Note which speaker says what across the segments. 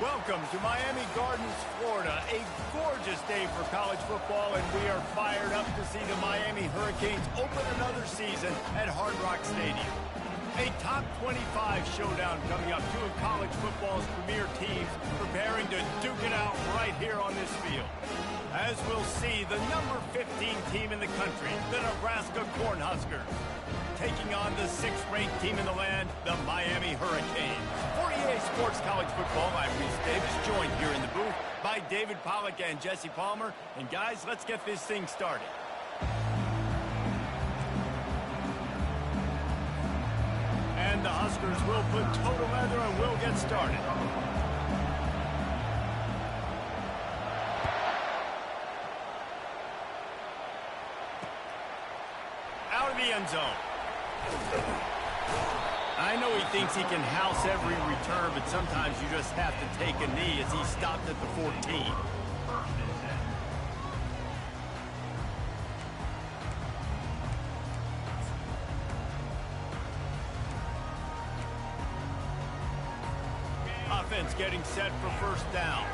Speaker 1: Welcome to Miami Gardens, Florida. A gorgeous day for college football, and we are fired up to see the Miami Hurricanes open another season at Hard Rock Stadium. A top 25 showdown coming up, two of college football's premier teams preparing to duke it out right here on this field. As we'll see, the number 15 team in the country, the Nebraska Cornhuskers, taking on the 6th-ranked team in the land, the Miami Hurricanes. For EA Sports College Football, I'm Reese Davis, joined here in the booth by David Pollack and Jesse Palmer. And guys, let's get this thing started. And the Huskers will put toe to leather and we'll get started. Out of the end zone. I know he thinks he can house every return, but sometimes you just have to take a knee as he stopped at the 14. Offense getting set for first down.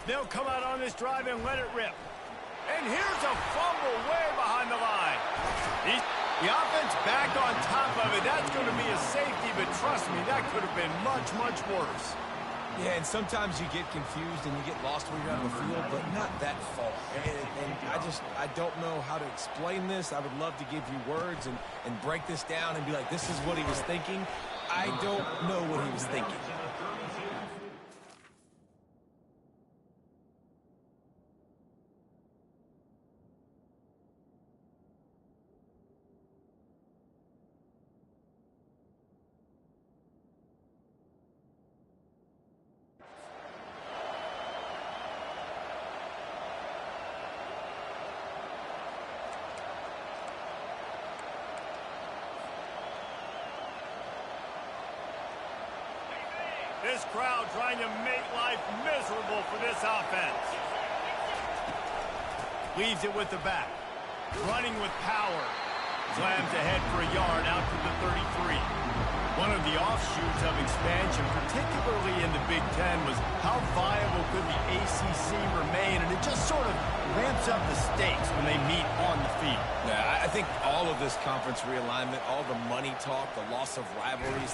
Speaker 1: They'll come out on this drive and let it rip. And here's a fumble way behind the line. The offense back on top of it. That's going to be a safety, but trust me, that could have been much, much worse.
Speaker 2: Yeah, and sometimes you get confused and you get lost when you're out of the field, but not that far. And I don't know how to explain this. I would love to give you words and break this down and be like, this is what he was thinking. I don't know what he was thinking.
Speaker 1: This crowd trying to make life miserable for this offense. Leaves it with the back. Running with power. Slams ahead for a yard out to the 33. One of the offshoots of expansion, particularly in the Big Ten, was how viable could the ACC remain, and it just sort of ramps up the stakes when they meet on the field.
Speaker 2: Yeah, I think all of this conference realignment, all the money talk, the loss of rivalries,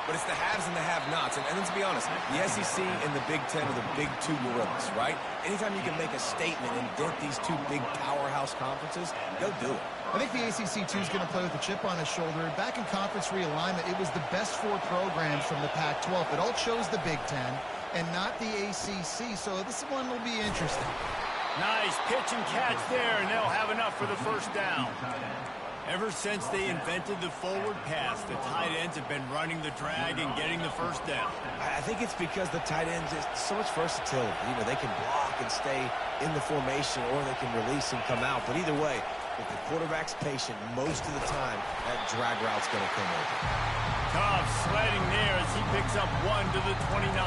Speaker 2: but it's the haves and the have-nots. And let's be honest, the SEC and the Big Ten are the big two gorillas, right? Anytime you can make a statement and dent these two big powerhouse conferences, go do it.
Speaker 3: I think the ACC, too, is going to play with a chip on his shoulder. Back in conference realignment, it was the best 4 programs from the Pac-12. It all chose the Big Ten and not the ACC, so this one will be interesting.
Speaker 1: Nice pitch and catch there, and they'll have enough for the first down. Ever since they invented the forward pass, the tight ends have been running the drag and getting the first down.
Speaker 2: I think it's because the tight ends is so much versatility. You know, they can block and stay in the formation, or they can release and come out. But either way, if the quarterback's patient, most of the time, that drag route's going to come over.
Speaker 1: Cobb sledding there as he picks up 1 to the 29.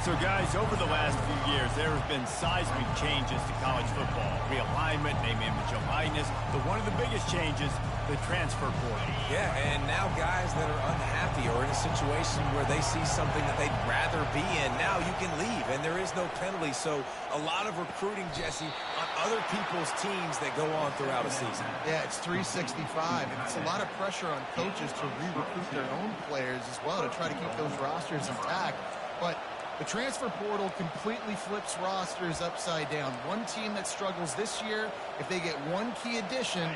Speaker 1: So, guys, over the last few years, there have been seismic changes to college football. Realignment, name, image, and likeness. But one of the biggest changes, the transfer portal.
Speaker 2: Yeah, and now guys that are unhappy or in a situation where they see something that they'd rather be in, now you can leave, and there is no penalty. So a lot of recruiting, Jesse, on other people's teams that go on throughout a season.
Speaker 3: Yeah, it's 365, and it's a lot of pressure on coaches to re-recruit their own players as well to try to keep those rosters intact. But the transfer portal completely flips rosters upside down. One team that struggles this year, if they get one key addition,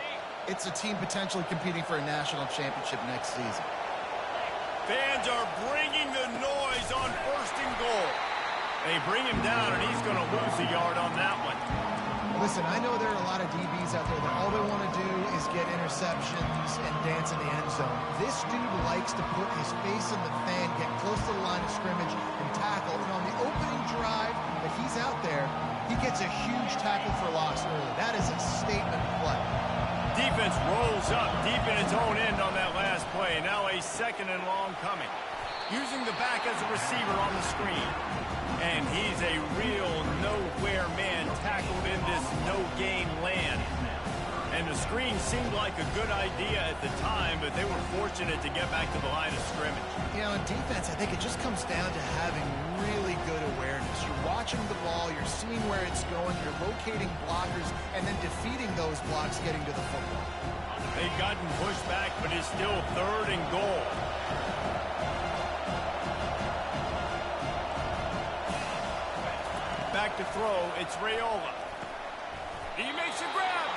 Speaker 3: it's a team potentially competing for a national championship next season.
Speaker 1: Fans are bringing the noise on 1st and goal. They bring him down, and he's going to lose a yard on that one.
Speaker 3: Listen, I know there are a lot of DBs out there that all they want to do is get interceptions and dance in the end zone. This dude likes to put his face in the fan, get close to the line of scrimmage, and tackle. And on the opening drive that he's out there, he gets a huge tackle for loss early. That is a statement play.
Speaker 1: Defense rolls up deep in its own end on that last play. Now a 2nd and long coming. Using the back as a receiver on the screen. And he's a real nowhere man tackled in this no-gain land. screen seemed like a good idea at the time, but they were fortunate to get back to the line of scrimmage.
Speaker 3: You know, in defense, I think it just comes down to having really good awareness. You're watching the ball, you're seeing where it's going, you're locating blockers, and then defeating those blocks getting to the football.
Speaker 1: They've gotten pushed back, but it's still 3rd and goal. Back to throw, it's Raiola. He makes a grab.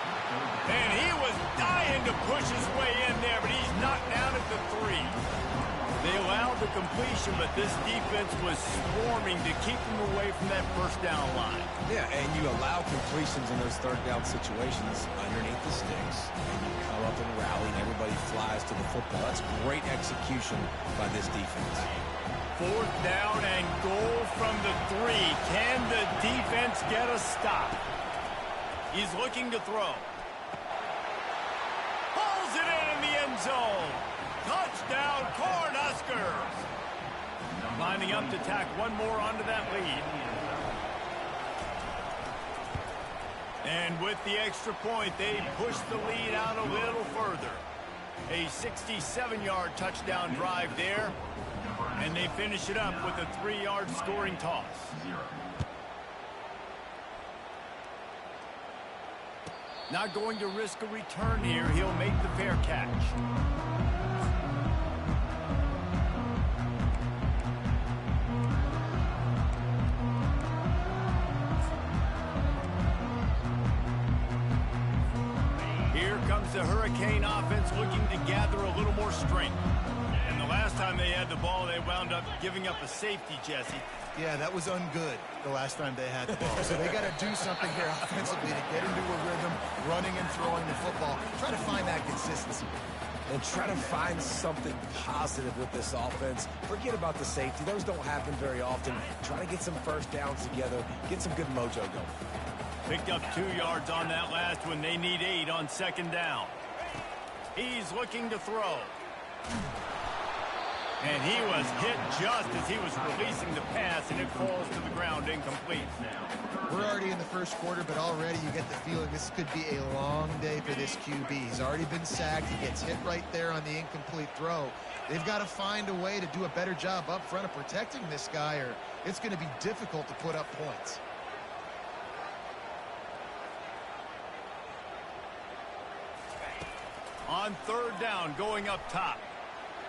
Speaker 1: And he was dying to push his way in there, but he's knocked down at the 3. They allowed the completion, but this defense was swarming to keep them away from that first down line.
Speaker 2: Yeah, and you allow completions in those 3rd down situations underneath the sticks, and you come up and rally, and everybody flies to the football. That's great execution by this defense.
Speaker 1: 4th down and goal from the 3. Can the defense get a stop? He's looking to throw. Pulls it in the end zone. Touchdown, Cornhuskers. Lining up to tack one more onto that lead. And with the extra point, they push the lead out a little further. A 67-yard touchdown drive there. And they finish it up with a 3-yard scoring toss. Not going to risk a return here. He'll make the fair catch. Here comes the Hurricane offense looking to gather a little more strength. And the last time they had the ball, they wound up giving up a safety, Jesse.
Speaker 3: Yeah, that was ungood the last time they had the ball. So they got to do something here offensively to get into a rhythm, running and throwing the football. Try to find that consistency.
Speaker 2: And try to find something positive with this offense. Forget about the safety. Those don't happen very often. Try to get some first downs together. Get some good mojo going.
Speaker 1: Picked up 2 yards on that last one. They need 8 on 2nd down. He's looking to throw. And he was hit just as he was releasing the pass, and it falls to the ground incomplete.
Speaker 3: We're already in the first quarter, but already you get the feeling this could be a long day for this QB. He's already been sacked. He gets hit right there on the incomplete throw. They've got to find a way to do a better job up front of protecting this guy, or it's going to be difficult to put up points.
Speaker 1: On 3rd down, going up top.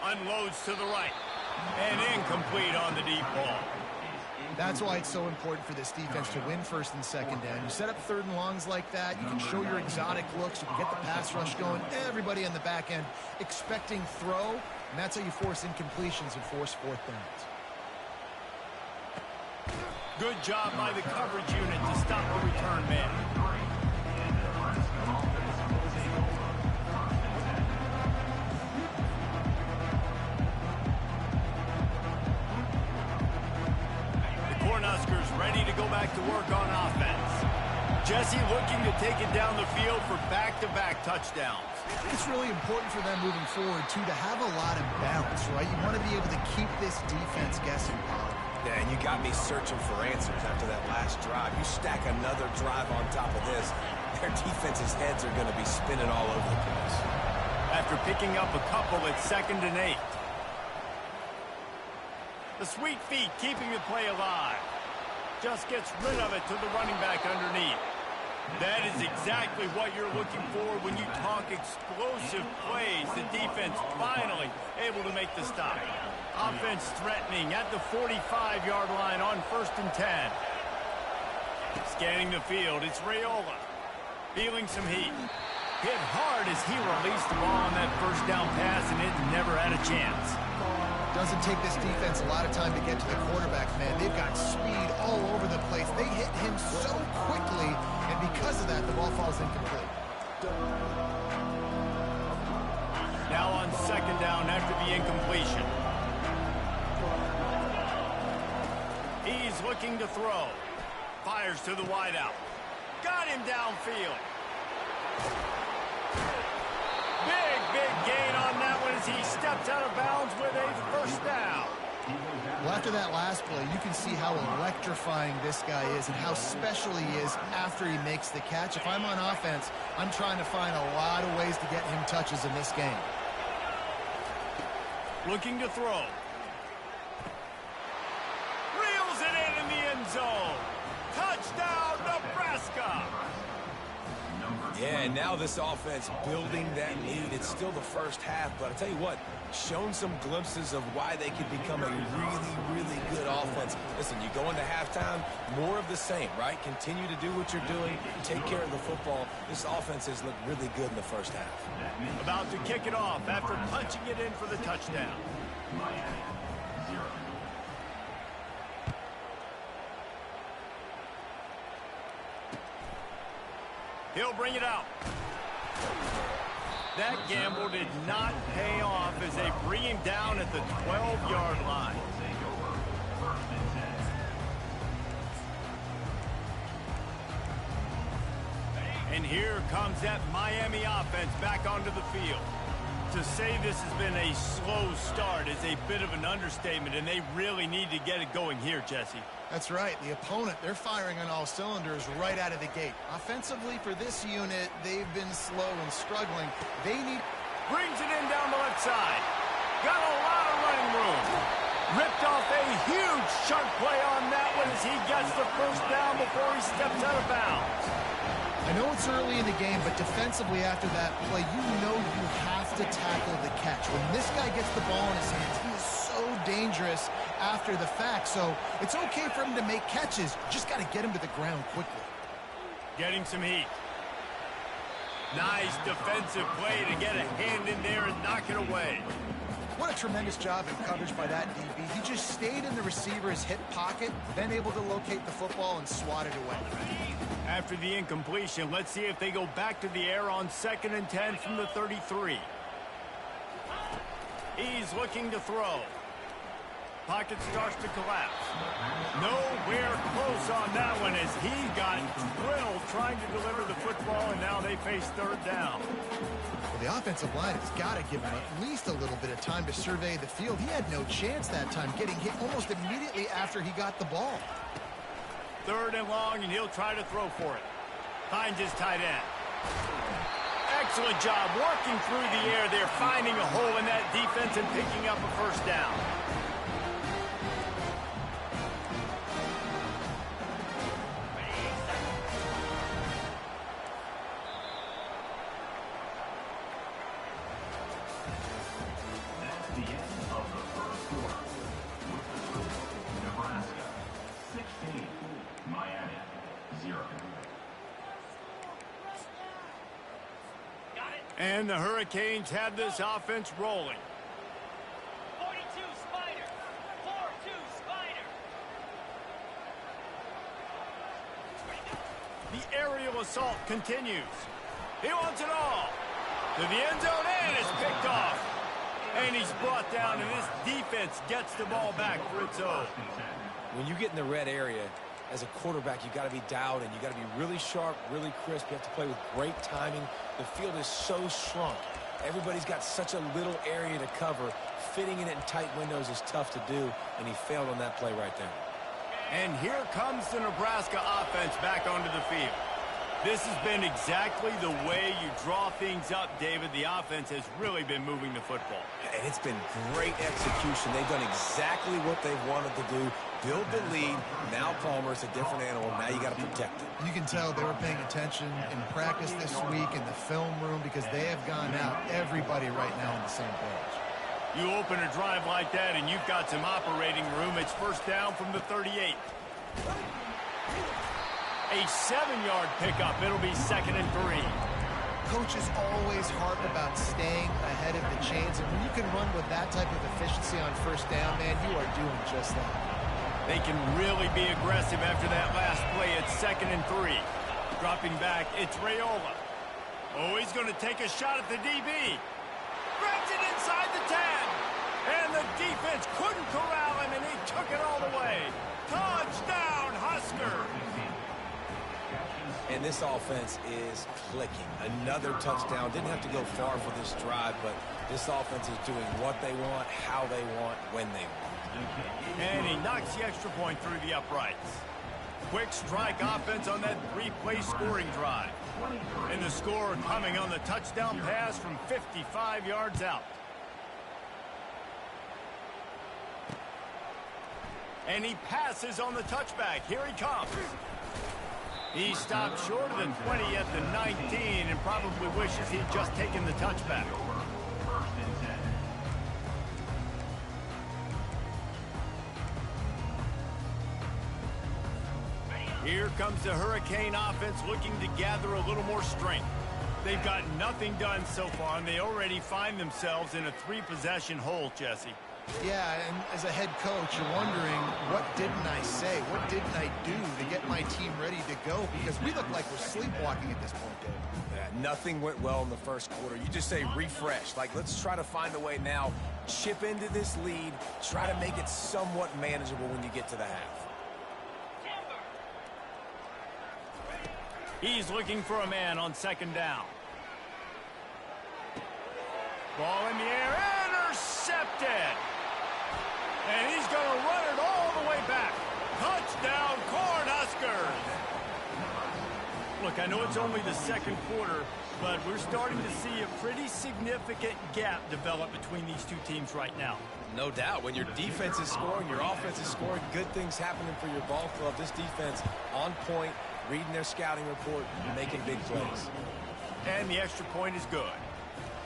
Speaker 1: Unloads to the right. And incomplete on the deep ball.
Speaker 3: That's why it's so important for this defense to win 1st and 2nd down. You set up 3rd and longs like that, you can show your exotic looks, you can get the pass rush going, everybody on the back end expecting throw, and that's how you force incompletions and force 4th downs.
Speaker 1: Good job by the coverage unit to stop the return man. Cornhuskers ready to go back to work on offense. Jesse looking to take it down the field for back-to-back touchdowns.
Speaker 3: It's really important for them moving forward, too, to have a lot of balance, right? You want to be able to keep this defense guessing, Bob.
Speaker 2: Yeah, and you got me searching for answers after that last drive. You stack another drive on top of this, their defense's heads are going to be spinning all over the place.
Speaker 1: After picking up a couple, it's 2nd and 8. The sweet feet keeping the play alive. Just gets rid of it to the running back underneath. That is exactly what you're looking for when you talk explosive plays. The defense finally able to make the stop. Offense threatening at the 45-yard line on 1st and 10. Scanning the field, it's Raiola. Feeling some heat. Hit hard as he released the ball on that 1st down pass, and it never had a chance.
Speaker 3: Doesn't take this defense a lot of time to get to the quarterback, man. They've got speed all over the place. They hit him so quickly, and because of that, the ball falls incomplete.
Speaker 1: Now on 2nd down after the incompletion. He's looking to throw. Fires to the wideout. Got him downfield. Big gain on that one as he steps out of bounds with a 1st down.
Speaker 3: Well, after that last play, you can see how electrifying this guy is and how special he is after he makes the catch. If I'm on offense, I'm trying to find a lot of ways to get him touches in this game.
Speaker 1: Looking to throw. Reels it in the end zone. Touchdown, Nebraska.
Speaker 2: Yeah, and now this offense building that lead. It's still the first half, but I'll tell you what, shown some glimpses of why they could become a really, really good offense. Listen, you go into halftime, more of the same, right? Continue to do what you're doing, take care of the football. This offense has looked really good in the first half.
Speaker 1: About to kick it off after punching it in for the touchdown. He'll bring it out. That gamble did not pay off as they bring him down at the 12-yard line. And here comes that Miami offense back onto the field. To say this has been a slow start is a bit of an understatement, and they really need to get it going here, Jesse.
Speaker 3: That's right. The opponent, they're firing on all cylinders right out of the gate. Offensively for this unit, they've been slow and struggling. They need...
Speaker 1: Brings it in down the left side. Got a lot of running room. Ripped off a huge sharp play on that one as he gets the first down before he steps out of bounds.
Speaker 3: I know it's early in the game, but defensively after that play, you know you have to tackle the catch. When this guy gets the ball in his hands, he is so dangerous after the fact. So it's okay for him to make catches. Just got to get him to the ground quickly.
Speaker 1: Getting some heat. Nice defensive play to get a hand in there and knock it away.
Speaker 3: What a tremendous job in coverage by that DB. He just stayed in the receiver's hip pocket, then able to locate the football and swat it away.
Speaker 1: After the incompletion, let's see if they go back to the air on 2nd and 10 from the 33. He's looking to throw. Pocket starts to collapse. Nowhere close on that one as he got drilled trying to deliver the football, and now they face 3rd down.
Speaker 3: Well, the offensive line has got to give him at least a little bit of time to survey the field. He had no chance that time, getting hit almost immediately after he got the ball.
Speaker 1: 3rd and long, and he'll try to throw for it. Finds his tight end. Excellent job working through the air there, finding a hole in that defense and picking up a first down. And the Hurricanes have this offense rolling.
Speaker 4: 42 Spider. 4-2 Spider.
Speaker 1: The aerial assault continues. He wants it all. To the end zone, and it's picked off. And he's brought down, and this defense gets the ball back for its own.
Speaker 2: When you get in the red area, as a quarterback, you got to be dialed in. You got to be really sharp, really crisp. You have to play with great timing. The field is so shrunk. Everybody's got such a little area to cover. Fitting it in tight windows is tough to do, and he failed on that play right there.
Speaker 1: And here comes the Nebraska offense back onto the field. This has been exactly the way you draw things up, David. The offense has really been moving the football.
Speaker 2: And it's been great execution. They've done exactly what they've wanted to do. Build the lead. Now Palmer's a different animal. Now you got to protect it.
Speaker 3: You can tell they were paying attention in practice this week in the film room because they have gone out, everybody right now on the same page.
Speaker 1: You open a drive like that and you've got some operating room. It's first down from the 38. A 7-yard pickup. It'll be 2nd and 3.
Speaker 3: Coaches always harp about staying ahead of the chains, and when you can run with that type of efficiency on first down, man, you are doing just that.
Speaker 1: They can really be aggressive after that last play. It's 2nd and 3. Dropping back, it's Raiola. Oh, he's going to take a shot at the DB. Grabs it inside the 10. And the defense couldn't corral him, and he took it all the way. Touchdown, Husker.
Speaker 2: And this offense is clicking. Another touchdown. Didn't have to go far for this drive, but this offense is doing what they want, how they want, when they want.
Speaker 1: And he knocks the extra point through the uprights. Quick strike offense on that three-play scoring drive. And the score coming on the touchdown pass from 55 yards out. And he passes on the touchback. Here he comes. He stopped short of the 20 at the 19 and probably wishes he'd just taken the touchback. Here comes the Hurricane offense looking to gather a little more strength. They've got nothing done so far, and they already find themselves in a three-possession hole, Jesse.
Speaker 3: Yeah, and as a head coach, you're wondering, what didn't I say? What didn't I do to get my team ready to go? Because we look like we're sleepwalking at this point, Dave.
Speaker 2: Yeah, nothing went well in the first quarter. You just say refresh. Like, let's try to find a way now, chip into this lead, try to make it somewhat manageable when you get to the half.
Speaker 1: He's looking for a man on second down. Ball in the air, intercepted. And he's going to run it all the way back. Touchdown, Cornhuskers. Look, I know it's only the second quarter, but we're starting to see a pretty significant gap develop between these two teams right now.
Speaker 2: No doubt. When your defense is scoring, your offense is scoring, good things happening for your ball club. This defense on point, reading their scouting report, making big plays.
Speaker 1: And the extra point is good.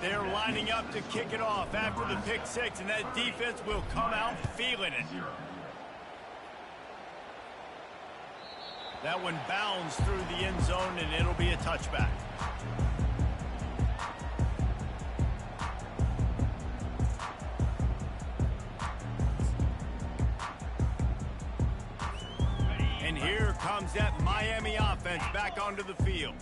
Speaker 1: They're lining up to kick it off after the pick six, and that defense will come out feeling it. That one bounds through the end zone, and it'll be a touchback. And here comes that Miami offense back onto the field.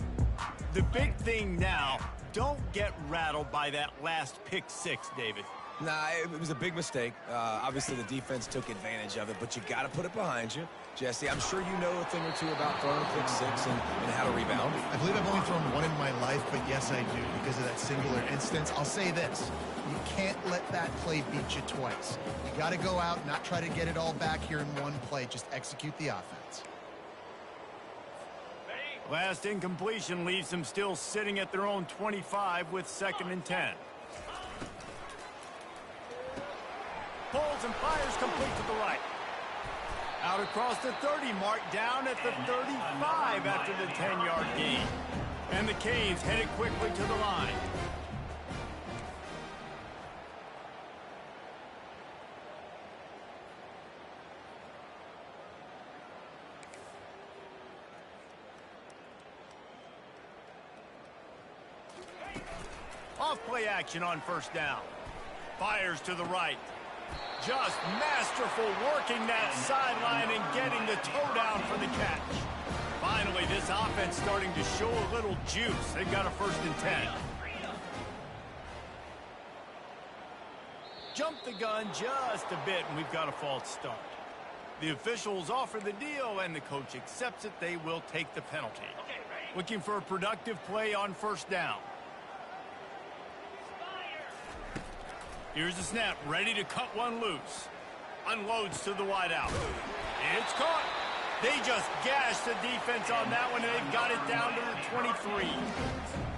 Speaker 1: The big thing now, don't get rattled by that last pick six, David.
Speaker 2: Nah, it was a big mistake. Obviously, the defense took advantage of it, but you got to put it behind you. Jesse, I'm sure you know a thing or two about throwing a pick six and how to rebound.
Speaker 3: I believe I've only thrown one in my life, but yes, I do because of that singular instance. I'll say this. You can't let that play beat you twice. You got to go out and not try to get it all back here in one play. Just execute the offense.
Speaker 1: Last incompletion leaves them still sitting at their own 25 with 2nd and 10. Pulls and fires complete to the right. Out across the 30 mark, down at the 35 after the 10-yard gain. And the Canes headed quickly to the line. Off-play action on first down. Fires to the right. Just masterful working that sideline and getting the toe down for the catch. Finally, this offense starting to show a little juice. They've got a 1st and 10. Jump the gun just a bit, and we've got a false start. The officials offer the deal, and the coach accepts it. They will take the penalty. Looking for a productive play on first down. Here's the snap, ready to cut one loose. Unloads to the wideout. It's caught. They just gashed the defense on that one, and they've got it down to the 23.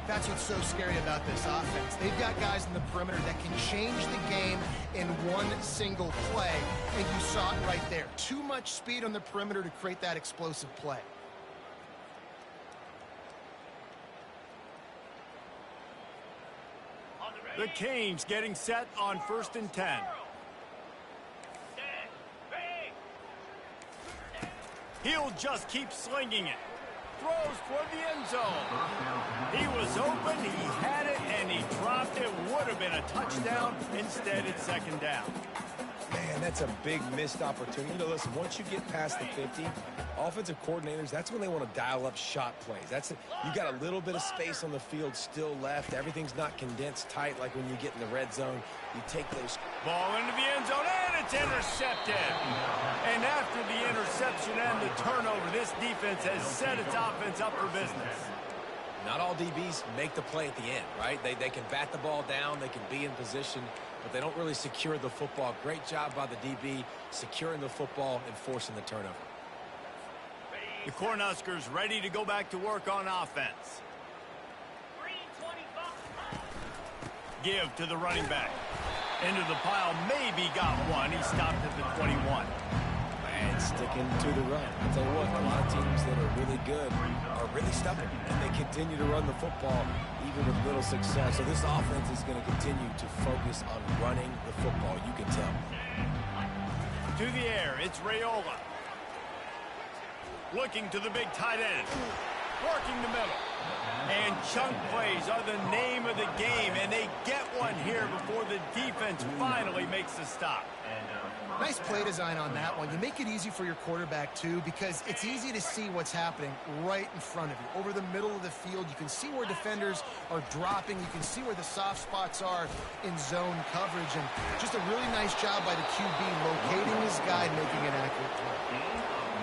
Speaker 3: That's what's so scary about this offense. They've got guys in the perimeter that can change the game in one single play, and you saw it right there. Too much speed on the perimeter to create that explosive play.
Speaker 1: The Canes getting set on 1st and 10. He'll just keep slinging it. Throws for the end zone. He was open, he had it, and he dropped it. Would have been a touchdown. Instead, it's 2nd down.
Speaker 2: Man, that's a big missed opportunity. You know, listen, once you get past the 50, offensive coordinators, that's when they want to dial up shot plays. That's it. You got a little bit of space on the field still left. Everything's not condensed tight like when you get in the red zone. You take those.
Speaker 1: Ball into the end zone, and it's intercepted. And after the interception and the turnover, this defense has set its offense up for business.
Speaker 2: Not all DBs make the play at the end, right? They can bat the ball down. They can be in position. but they don't really secure the football. Great job by the DB securing the football and forcing the turnover.
Speaker 1: The Cornhuskers ready to go back to work on offense. Give to the running back. Into the pile, maybe got one. He stopped at the 21.
Speaker 2: And sticking to the run. I'll tell you what, a lot of teams that are really good are really stubborn, and they continue to run the football even with little success. So this offense is going to continue to focus on running the football, you can tell.
Speaker 1: To the air, it's Raiola. Looking to the big tight end. Working the middle. And chunk plays are the name of the game, and they get one here before the defense finally makes the stop.
Speaker 3: Nice play design on that one. You make it easy for your quarterback, too, because it's easy to see what's happening right in front of you. Over the middle of the field, you can see where defenders are dropping. You can see where the soft spots are in zone coverage. And just a really nice job by the QB locating his guy and making an accurate throw.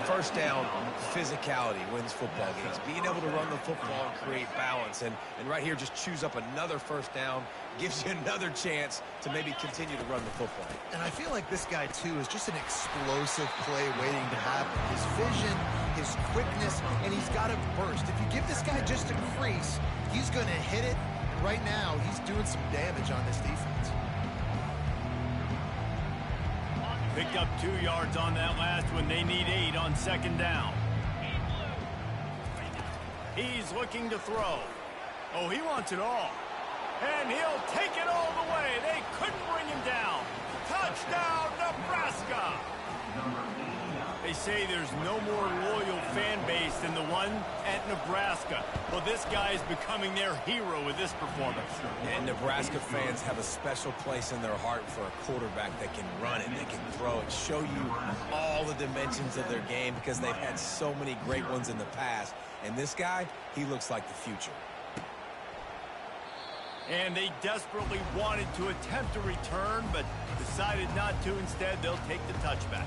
Speaker 2: First down, physicality wins football games. Being able to run the football and create balance. And right here, just choose up another first down. Gives you another chance to maybe continue to run the football.
Speaker 3: And I feel like this guy, too, is just an explosive play waiting to happen. His vision, his quickness, and he's got a burst. If you give this guy just a crease, he's going to hit it. And right now, he's doing some damage on this defense.
Speaker 1: Picked up 2 yards on that last one. They need 8 on second down. He's looking to throw. Oh, he wants it all. And he'll take it all the way. They couldn't bring him down. Touchdown, Nebraska. They say there's no more loyal fan base than the one at Nebraska. Well, this guy is becoming their hero with this performance.
Speaker 2: And Nebraska fans have a special place in their heart for a quarterback that can run it, that can throw it, show you all the dimensions of their game because they've had so many great ones in the past. And this guy, he looks like the future.
Speaker 1: And they desperately wanted to attempt a return, but decided not to. Instead, they'll take the touchback.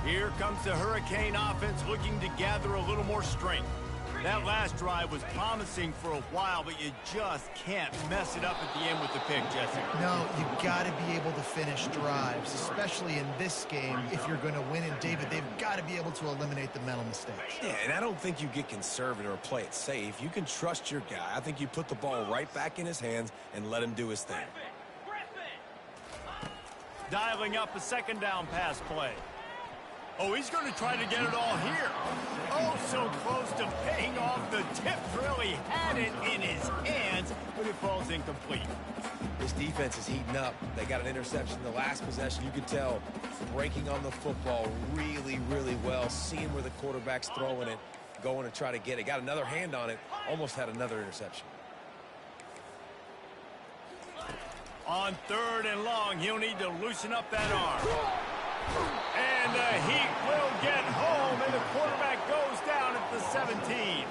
Speaker 1: Here comes the Hurricane offense looking to gather a little more strength. That last drive was promising for a while, but you just can't mess it up at the end with the pick, Jesse.
Speaker 3: No, you've got to be able to finish drives, especially in this game if you're going to win. And, David, they've got to be able to eliminate the mental mistakes.
Speaker 2: Yeah, and I don't think you get conservative or play it safe. You can trust your guy. I think you put the ball right back in his hands and let him do his thing.
Speaker 1: Dialing up a second down pass play. Oh, he's going to try to get it all here. Oh, so close to paying off. The tip drill. He had it in his hands, but it falls incomplete.
Speaker 2: This defense is heating up. They got an interception in the last possession. You could tell breaking on the football really, really well, seeing where the quarterback's throwing it, going to try to get it. Got another hand on it, almost had another interception.
Speaker 1: On 3rd and long, he'll need to loosen up that arm. And the Heat will get home, and the quarterback goes down at the 17.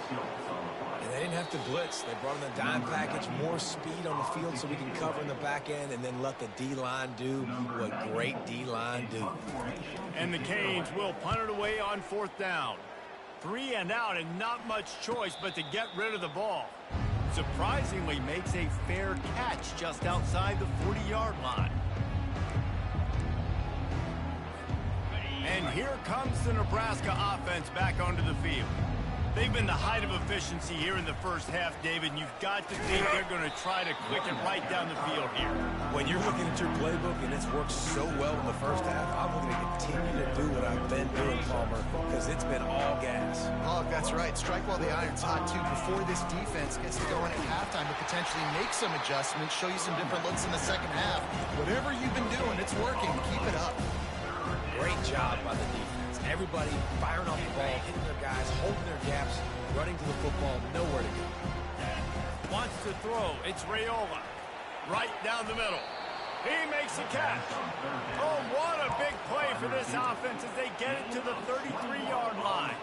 Speaker 2: And they didn't have to blitz. They brought in the dime package, more speed on the field so we can cover in the back end and then let the D-line do what great D-line do.
Speaker 1: And the Canes will punt it away on 4th down. 3 and out, and not much choice but to get rid of the ball. Surprisingly makes a fair catch just outside the 40-yard line. And here comes the Nebraska offense back onto the field. They've been the height of efficiency here in the first half, David, and you've got to think they're going to try to click it right down the field here.
Speaker 2: When you're looking at your playbook and it's worked so well in the first half, I'm going to continue to do what I've been doing, Palmer, because it's been all gas.
Speaker 3: Oh, that's right. Strike while the iron's hot, too. Before this defense gets going at halftime to potentially make some adjustments, show you some different looks in the second half. Whatever you've been doing, it's working. Keep it up.
Speaker 2: Great job by the defense. Everybody firing off the ball, hitting their guys, holding their gaps, running to the football, nowhere to go.
Speaker 1: Wants to throw. It's Raiola. Right down the middle. He makes a catch. Oh, what a big play for this offense as they get it to the 33-yard line.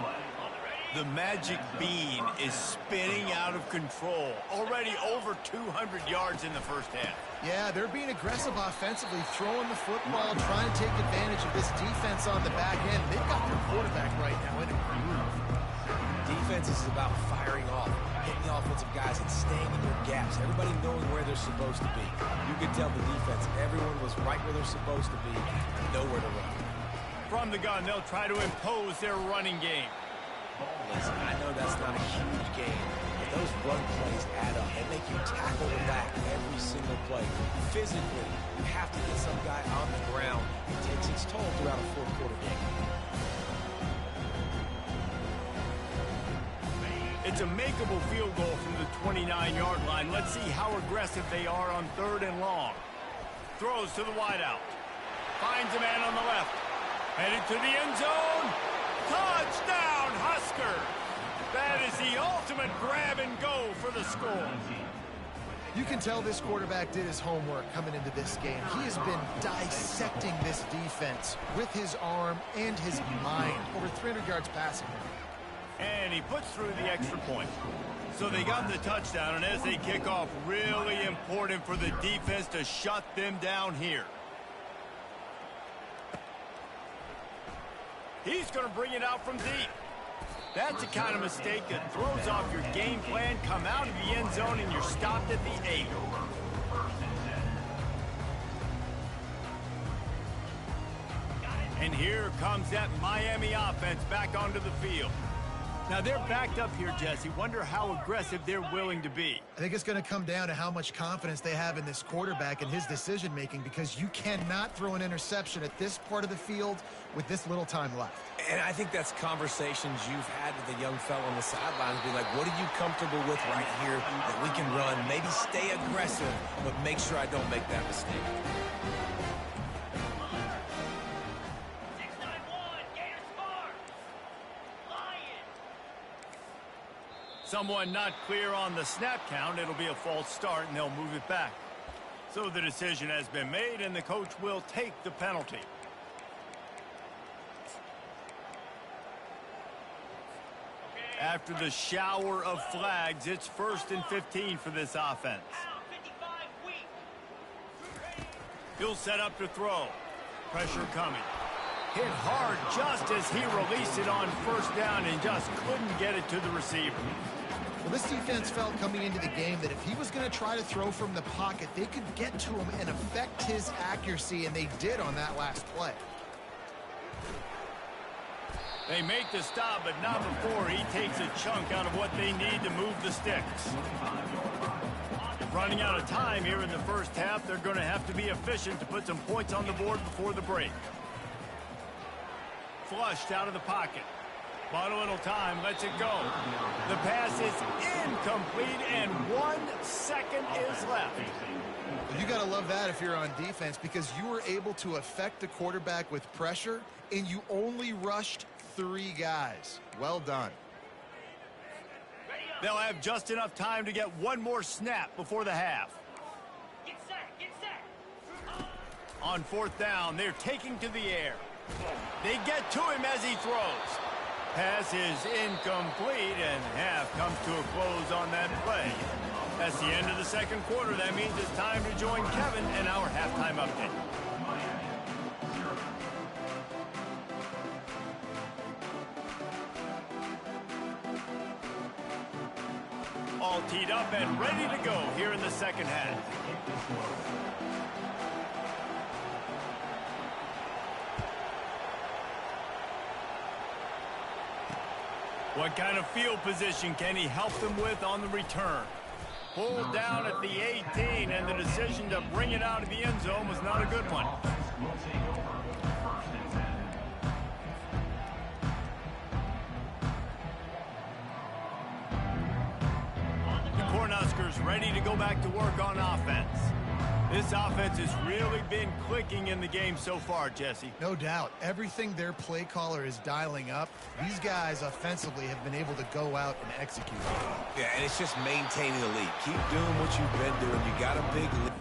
Speaker 1: The magic bean is spinning out of control. Already over 200 yards in the first half.
Speaker 3: Yeah, they're being aggressive offensively, throwing the football, trying to take advantage of this defense on the back end. They've got their quarterback right now in a groove.
Speaker 2: Defense is about firing off, hitting the offensive guys, and staying in their gaps. Everybody knowing where they're supposed to be. You could tell the defense, everyone was right where they're supposed to be, nowhere to run.
Speaker 1: From the gun, they'll try to impose their running game.
Speaker 2: Listen, I know that's not a huge game, but those run plays add up. They make you tackle the back every single play. Physically, you have to get some guy on the ground. It takes its toll throughout a fourth-quarter game.
Speaker 1: It's a makeable field goal from the 29-yard line. Let's see how aggressive they are on 3rd and long. Throws to the wideout. Finds a man on the left. Headed to the end zone. Touchdown, Husker! That is the ultimate grab and go for the score.
Speaker 3: You can tell this quarterback did his homework coming into this game. He has been dissecting this defense with his arm and his mind. Over 300 yards passing.
Speaker 1: And he puts through the extra point. So they got the touchdown, and as they kick off, really important for the defense to shut them down here. He's going to bring it out from deep. That's the kind of mistake that throws off your game plan. Come out of the end zone, and you're stopped at the 8. And here comes that Miami offense back onto the field. Now, they're backed up here, Jesse. Wonder how aggressive they're willing to be.
Speaker 3: I think it's going to come down to how much confidence they have in this quarterback and his decision-making, because you cannot throw an interception at this part of the field with this little time left.
Speaker 2: And I think that's conversations you've had with the young fella on the sidelines. Be like, what are you comfortable with right here that we can run? Maybe stay aggressive, but make sure I don't make that mistake.
Speaker 1: Someone not clear on the snap count. It'll be a false start, and they'll move it back. So the decision has been made, and the coach will take the penalty. After the shower of flags, it's 1st and 15 for this offense. He'll set up to throw. Pressure coming. Hit hard just as he released it on 1st down and just couldn't get it to the receiver.
Speaker 3: Well, this defense felt coming into the game that if he was going to try to throw from the pocket, they could get to him and affect his accuracy, and they did on that last play.
Speaker 1: They make the stop, but not before he takes a chunk out of what they need to move the sticks. Running out of time here in the first half, they're going to have to be efficient to put some points on the board before the break. Flushed out of the pocket. But a little time, lets it go. The pass is incomplete, and 1 second is left.
Speaker 3: You got to love that if you're on defense, because you were able to affect the quarterback with pressure, and you only rushed 3 guys. Well done.
Speaker 1: They'll have just enough time to get one more snap before the half.
Speaker 4: Get set, get set.
Speaker 1: On 4th down, they're taking to the air. They get to him as he throws. Pass is incomplete, and half comes to a close on that play. That's the end of the 2nd quarter. That means it's time to join Kevin in our halftime update. All teed up and ready to go here in the 2nd half. What kind of field position can he help them with on the return? Pulled down at the 18, and the decision to bring it out of the end zone was not a good one. The Cornhuskers ready to go back to work on offense. This offense has really been clicking in the game so far, Jesse.
Speaker 3: No doubt. Everything their play caller is dialing up, these guys offensively have been able to go out and execute.
Speaker 2: Yeah, and it's just maintaining the lead. Keep doing what you've been doing. You got a big lead.